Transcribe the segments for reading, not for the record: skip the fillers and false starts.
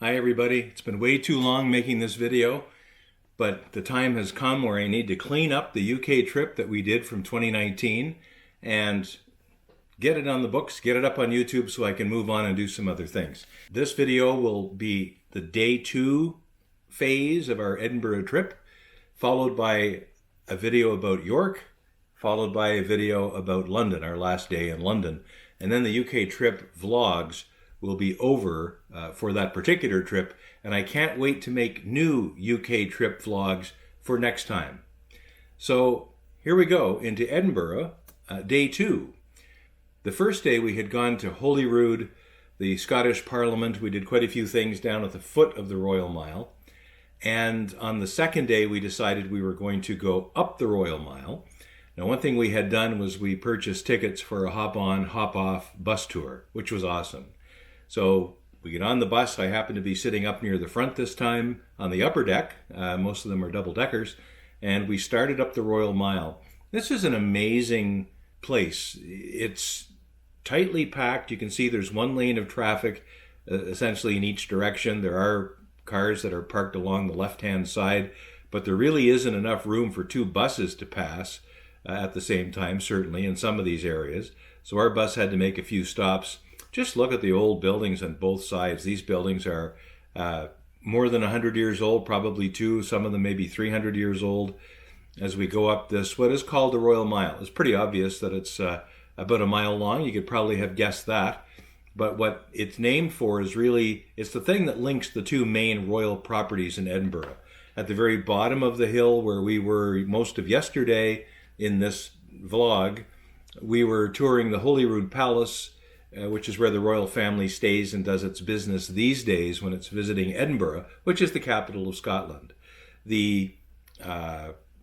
Hi everybody, it's been way too long making this video, but the time has come where I need to clean up the UK trip that we did from 2019 and get it on the books, get it up on YouTube so I can move on and do some other things. This video will be the day 2 phase of our Edinburgh trip, followed by a video about York, followed by a video about London, our last day in London, and then the UK trip vlogs will be over for that particular trip, and I can't wait to make new UK trip vlogs for next time. So here we go into Edinburgh, day 2. The first day we had gone to Holyrood, the Scottish Parliament. We did quite a few things down at the foot of the Royal Mile. And on the second day we decided we were going to go up the Royal Mile. Now, one thing we had done was we purchased tickets for a hop-on, hop-off bus tour, which was awesome. So we get on the bus. I happen to be sitting up near the front this time on the upper deck. Most of them are double-deckers. And we started up the Royal Mile. This is an amazing place. It's tightly packed. You can see there's one lane of traffic essentially in each direction. There are cars that are parked along the left-hand side, but there really isn't enough room for 2 buses to pass at the same time, certainly in some of these areas. So our bus had to make a few stops. Just look at the old buildings on both sides. These buildings are more than 100 years old, probably 2, some of them maybe 300 years old. As we go up this, what is called the Royal Mile. It's pretty obvious that it's about a mile long. You could probably have guessed that. But what it's named for is really, it's the thing that links the 2 main royal properties in Edinburgh. At the very bottom of the hill where we were most of yesterday in this vlog, we were touring the Holyrood Palace, which is where the royal family stays and does its business these days when it's visiting Edinburgh, which is the capital of Scotland. The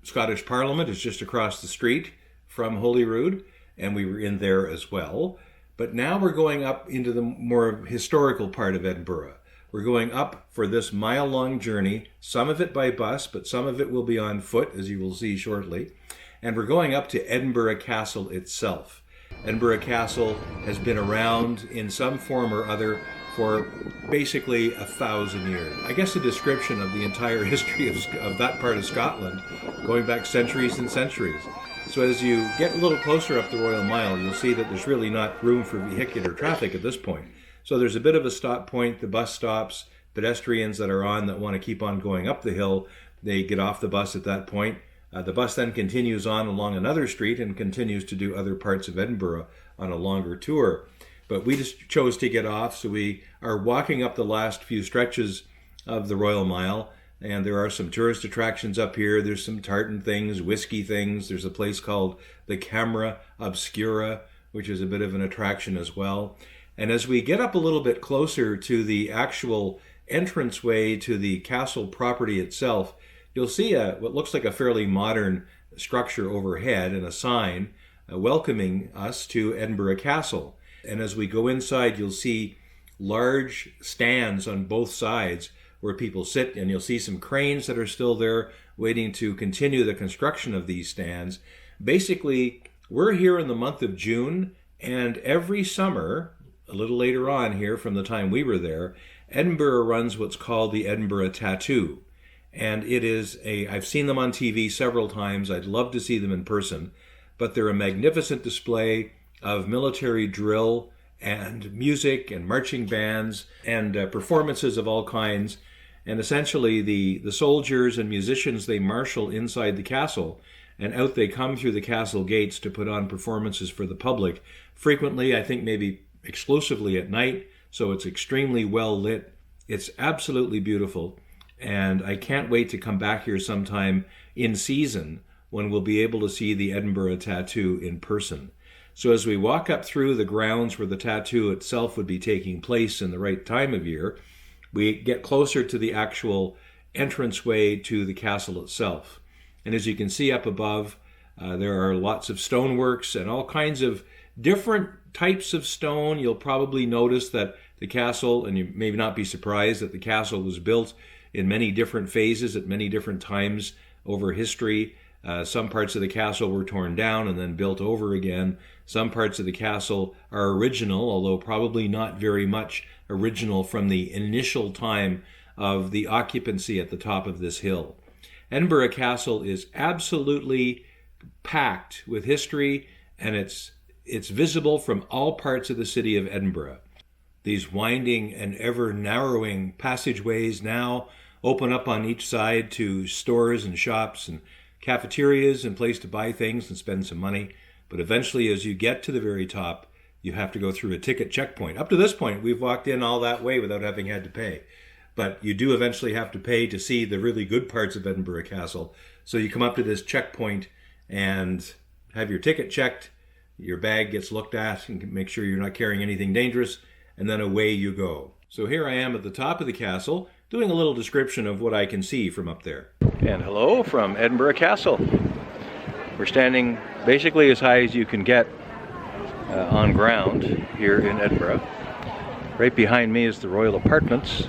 Scottish Parliament is just across the street from Holyrood, and we were in there as well. But now we're going up into the more historical part of Edinburgh. We're going up for this mile-long journey, some of it by bus, but some of it will be on foot, as you will see shortly. And we're going up to Edinburgh Castle itself. Edinburgh Castle has been around in some form or other for basically 1,000 years. I guess a description of the entire history of that part of Scotland, going back centuries and centuries. So as you get a little closer up the Royal Mile, you'll see that there's really not room for vehicular traffic at this point. So there's a bit of a stop point. The bus stops. Pedestrians that are on that want to keep on going up the hill, they get off the bus at that point. The bus then continues on along another street and continues to do other parts of Edinburgh on a longer tour. But we just chose to get off, so we are walking up the last few stretches of the Royal Mile, and there are some tourist attractions up here. There's some tartan things, whiskey things. There's a place called the Camera Obscura, which is a bit of an attraction as well. And as we get up a little bit closer to the actual entranceway to the castle property itself, you'll see what looks like a fairly modern structure overhead and a sign welcoming us to Edinburgh Castle. And as we go inside, you'll see large stands on both sides where people sit, and you'll see some cranes that are still there waiting to continue the construction of these stands. Basically, we're here in the month of June, and every summer, a little later on here from the time we were there, Edinburgh runs what's called the Edinburgh Tattoo. And it is I've seen them on TV several times. I'd love to see them in person, but they're a magnificent display of military drill and music and marching bands and performances of all kinds. And essentially the soldiers and musicians, they marshal inside the castle, and out they come through the castle gates to put on performances for the public. Frequently, I think maybe exclusively at night, so it's extremely well lit. It's absolutely beautiful. And I can't wait to come back here sometime in season when we'll be able to see the Edinburgh Tattoo in person. So as we walk up through the grounds where the tattoo itself would be taking place in the right time of year, we get closer to the actual entranceway to the castle itself. And as you can see up above, there are lots of stoneworks and all kinds of different types of stone. You'll probably notice that the castle, and you may not be surprised that the castle was built in many different phases at many different times over history. Some parts of the castle were torn down and then built over again. Some parts of the castle are original, although probably not very much original from the initial time of the occupancy at the top of this hill. Edinburgh Castle is absolutely packed with history, and it's visible from all parts of the city of Edinburgh. These winding and ever narrowing passageways now open up on each side to stores and shops and cafeterias and place to buy things and spend some money. But eventually, as you get to the very top, you have to go through a ticket checkpoint. Up to this point, we've walked in all that way without having had to pay. But you do eventually have to pay to see the really good parts of Edinburgh Castle. So you come up to this checkpoint and have your ticket checked, your bag gets looked at and make sure you're not carrying anything dangerous, and then away you go. So here I am at the top of the castle, doing a little description of what I can see from up there. And hello from Edinburgh Castle. We're standing basically as high as you can get on ground here in Edinburgh. Right behind me is the royal apartments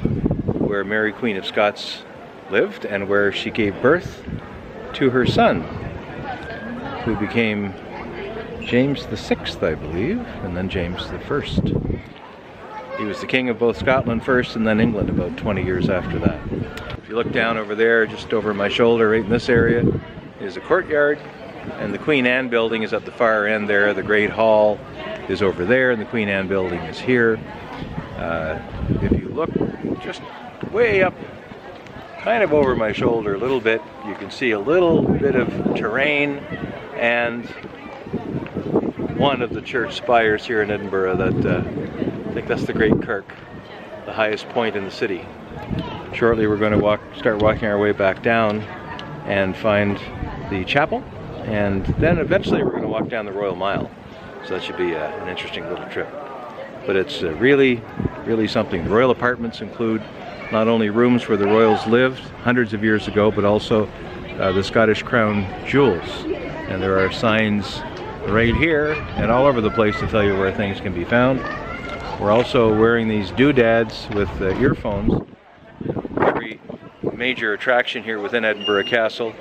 where Mary Queen of Scots lived and where she gave birth to her son, who became James VI, I believe, and then James I. He was the king of both Scotland first and then England about 20 years after that. If you look down over there, just over my shoulder, right in this area, is a courtyard, and the Queen Anne building is at the far end there. The Great Hall is over there, and the Queen Anne building is here. If you look just way up, kind of over my shoulder a little bit, you can see a little bit of terrain and one of the church spires here in Edinburgh that I think that's the Great Kirk, the highest point in the city. Shortly we're going to start walking our way back down and find the chapel, and then eventually we're going to walk down the Royal Mile. So that should be an interesting little trip. But it's really, really something. The royal apartments include not only rooms where the royals lived hundreds of years ago, but also the Scottish crown jewels. And there are signs right here and all over the place to tell you where things can be found. We're also wearing these doodads with earphones. Every major attraction here within Edinburgh Castle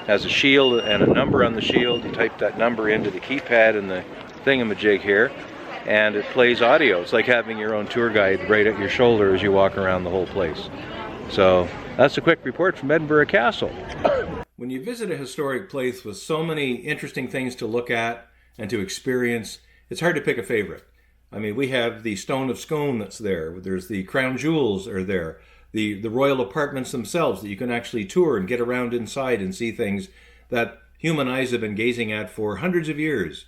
has a shield and a number on the shield. You type that number into the keypad in the thingamajig here, and it plays audio. It's like having your own tour guide right at your shoulder as you walk around the whole place. So that's a quick report from Edinburgh Castle. When you visit a historic place with so many interesting things to look at and to experience, it's hard to pick a favorite. I mean, we have the Stone of Scone that's there. There's the crown jewels are there. The royal apartments themselves that you can actually tour and get around inside and see things that human eyes have been gazing at for hundreds of years.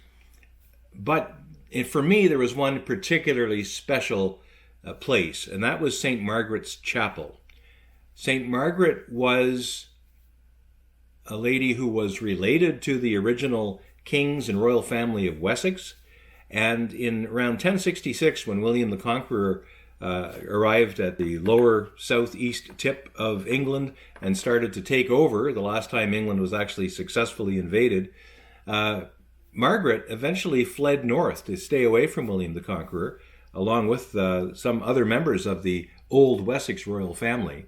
But for me, there was one particularly special place, and that was St. Margaret's Chapel. St. Margaret was a lady who was related to the original kings and royal family of Wessex. And in around 1066, when William the Conqueror arrived at the lower southeast tip of England and started to take over, the last time England was actually successfully invaded, Margaret eventually fled north to stay away from William the Conqueror, along with some other members of the old Wessex royal family.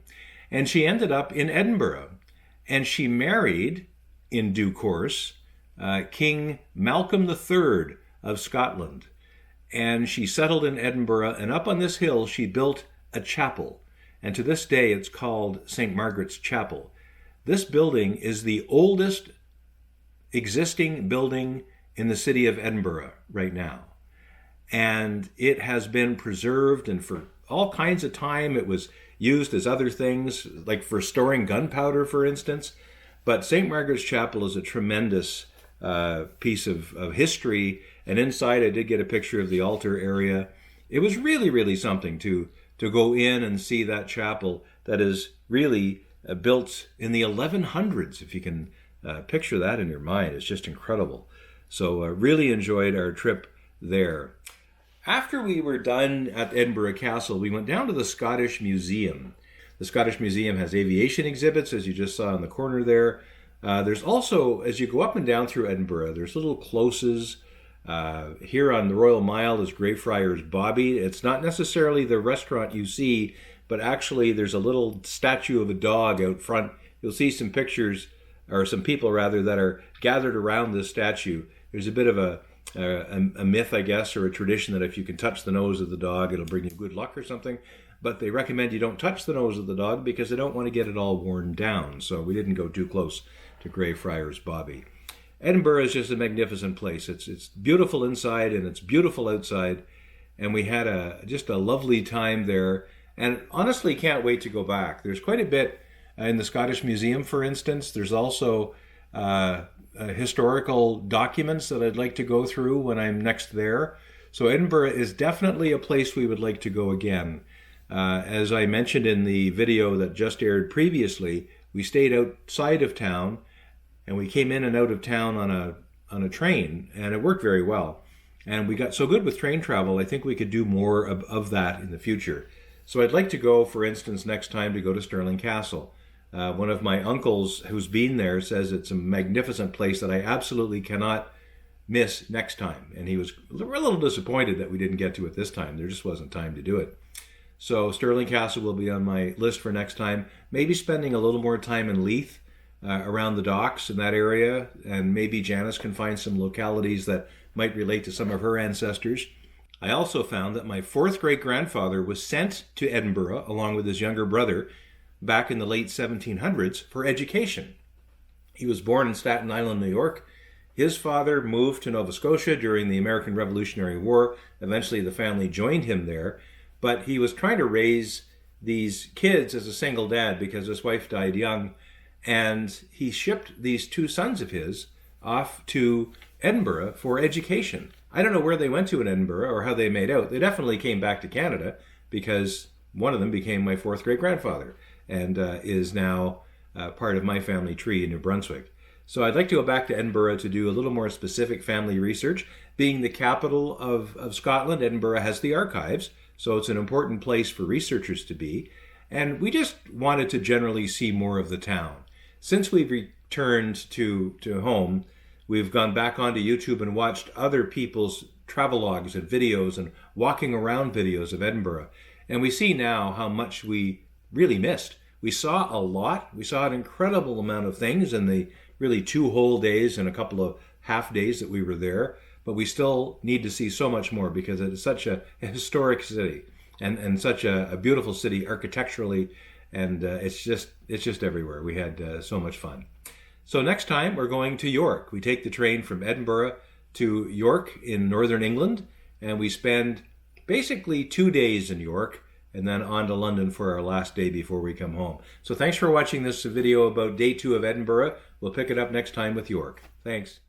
And she ended up in Edinburgh. And she married, in due course, King Malcolm III of Scotland. And she settled in Edinburgh, and up on this hill she built a chapel. And to this day it's called St. Margaret's Chapel. This building is the oldest existing building in the city of Edinburgh right now. And it has been preserved, and for all kinds of time it was used as other things, like for storing gunpowder, for instance. But St. Margaret's Chapel is a tremendous piece of history. And inside I did get a picture of the altar area. It was really, really something to go in and see that chapel that is really built in the 1100s, if you can picture that in your mind. It's just incredible. So really enjoyed our trip there. After we were done at Edinburgh Castle, we went down to the Scottish Museum. The Scottish Museum has aviation exhibits, as you just saw in the corner there. There's also, as you go up and down through Edinburgh, there's little closes. Here on the Royal Mile is Greyfriars Bobby. It's not necessarily the restaurant you see, but actually there's a little statue of a dog out front. You'll see some pictures or some people rather, that are gathered around this statue. There's a bit of a myth, I guess, or a tradition that if you can touch the nose of the dog, it'll bring you good luck or something. But they recommend you don't touch the nose of the dog because they don't want to get it all worn down. So we didn't go too close to Greyfriars Bobby. Edinburgh is just a magnificent place. It's beautiful inside and it's beautiful outside. And we had just a lovely time there. And honestly, can't wait to go back. There's quite a bit in the Scottish Museum, for instance. There's also historical documents that I'd like to go through when I'm next there. So Edinburgh is definitely a place we would like to go again. As I mentioned in the video that just aired previously, we stayed outside of town and we came in and out of town on a train, and it worked very well. And we got so good with train travel, I think we could do more of that in the future. So I'd like to go, for instance, next time to go to Stirling Castle. One of my uncles who's been there says it's a magnificent place that I absolutely cannot miss next time. And he was a little disappointed that we didn't get to it this time. There just wasn't time to do it. So Stirling Castle will be on my list for next time. Maybe spending a little more time in Leith, around the docks in that area. And maybe Janice can find some localities that might relate to some of her ancestors. I also found that my fourth great-grandfather was sent to Edinburgh along with his younger brother back in the late 1700s for education. He was born in Staten Island, New York. His father moved to Nova Scotia during the American Revolutionary War. Eventually the family joined him there, but he was trying to raise these kids as a single dad because his wife died young, and he shipped these two sons of his off to Edinburgh for education. I don't know where they went to in Edinburgh or how they made out. They definitely came back to Canada because one of them became my fourth great-grandfather and is now part of my family tree in New Brunswick. So I'd like to go back to Edinburgh to do a little more specific family research. Being the capital of Scotland, Edinburgh has the archives, so it's an important place for researchers to be. And we just wanted to generally see more of the town. Since we've returned to home, we've gone back onto YouTube and watched other people's travelogues and videos and walking around videos of Edinburgh. And we see now how much we really missed. We saw a lot. We saw an incredible amount of things in the really 2 whole days and a couple of half days that we were there. But we still need to see so much more because it is such a historic city and such a beautiful city architecturally. And it's just everywhere. We had so much fun. So next time we're going to York. We take the train from Edinburgh to York in northern England, and we spend basically 2 days in York and then on to London for our last day before we come home. So thanks for watching this video about day 2 of Edinburgh. We'll pick it up next time with York. Thanks.